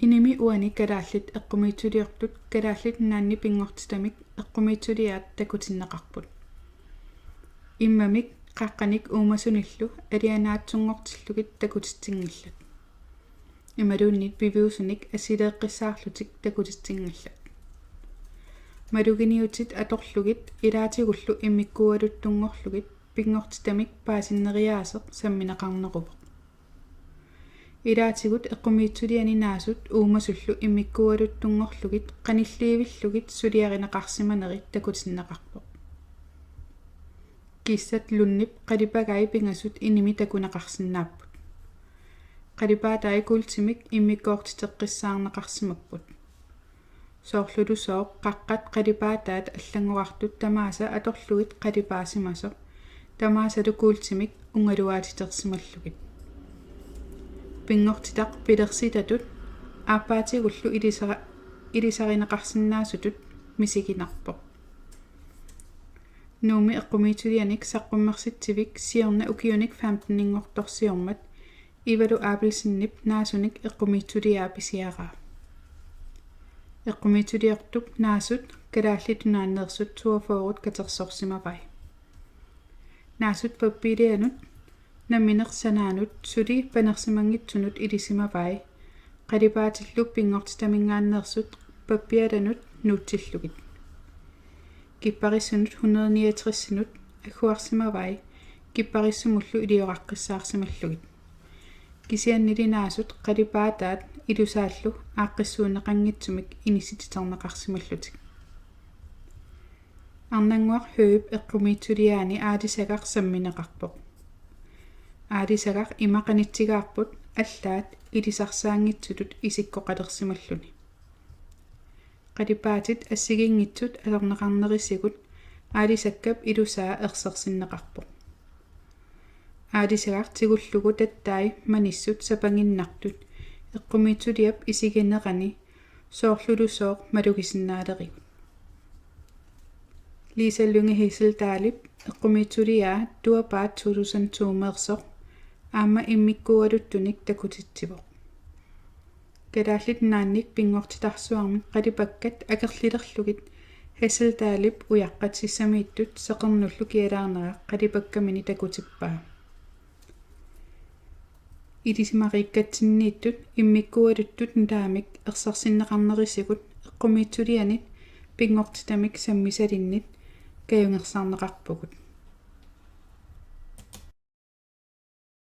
Inimi uani kadaallit eqqumiituliortut kadaallit naanni pingortitamik eqqumiituliaat takutinneqarput. Immamik qaqqanik uumasunillu alianaatsunngortillugit takutitsinngillat. Imaluunnit viviusunik asileeqqissaarlutik takutitsinngillat. Maluginiutit atorlugit ilaatigullu immikkualuttunngorlugit pingortitamik paasineriaaseq sammineqarnerupoq. Ilaatigut eqqumiituliani naasut uumasullu immikkualuttunngorlugit qanilliivillugit suliarineqarsimanerit takutinneqarpoq. Kissat lunnip qalipagai pingasut inimi takuneqarsinnaapput. Qalipaatai kultimik immikkoortiteqqissaarneqarsimapput. Soorlulu sooq qaqqat qalipaataat аллангорартут тамааса аторлугит qalipaasimasa тамаасалу kultimik ungaluaatitersimallugit. Pingortitaq pilersitатут ааппаатигуллу илисаринеқарсинаасутут мисигинарпоқ. Нууми эққумиитулианик саққуммерситсивик сиорна укиуник 15-ингорторсиормат ивалу аапилсиннип наасуник эққумиитулиаа писиараа. Эққумиитулиортук наасут калааллитунааннерсут туафоорут катерсорсимавай. Наасут паппилианут намминерсанаанут сули панерсимангитсунут илисимавай. Qalipaatillu pingortitamingaannersut pappialanut nuutsillugit. Kipparissunut 169-sinut аггуарсимавай киппариссумуллу илиоқаққиссаарсималлугит. Кисианнилинаасут қалипаатаат илусааллу ааққиссуунеқангитсумик инисититернеқарсималлутик. Арнангуар хөөп эққумиитсулиаани аалисагар самминеқарпоқ. Аалисагар имақанитсигаарпут аллаат илисарсаангитсулут исиккоқалерсималлуни. Qalipaatit ассигингитсут алернеқарнерисигут аалисаккап илусаа ерсерсиннеқарпоқ. Аалисагар тигуллугу таттаи маниссут сапангиннартут эққумиитсулиап исигинеқани соорлулусооқ малугисиннаалеригут. Лисаллунги хисэлтаалип эққумиитсулиаа туапаат 2002 аама иммиккуалуттуник такутитсивоқ. Калааллит наанник пингортитарсуармик қалипаккат акерлилерлугит хисэлтаалип уяққатсиссамииттут сеқернуллу киалаарнера қалипаккамини такутиппаа. Илисимариккатсиннииттут иммиккуалуттут таамик ерсерсиннеқарнерисигут эққумиитсулианит пингортитамик саммисалиннит каюнгерсаарнеқарпугут.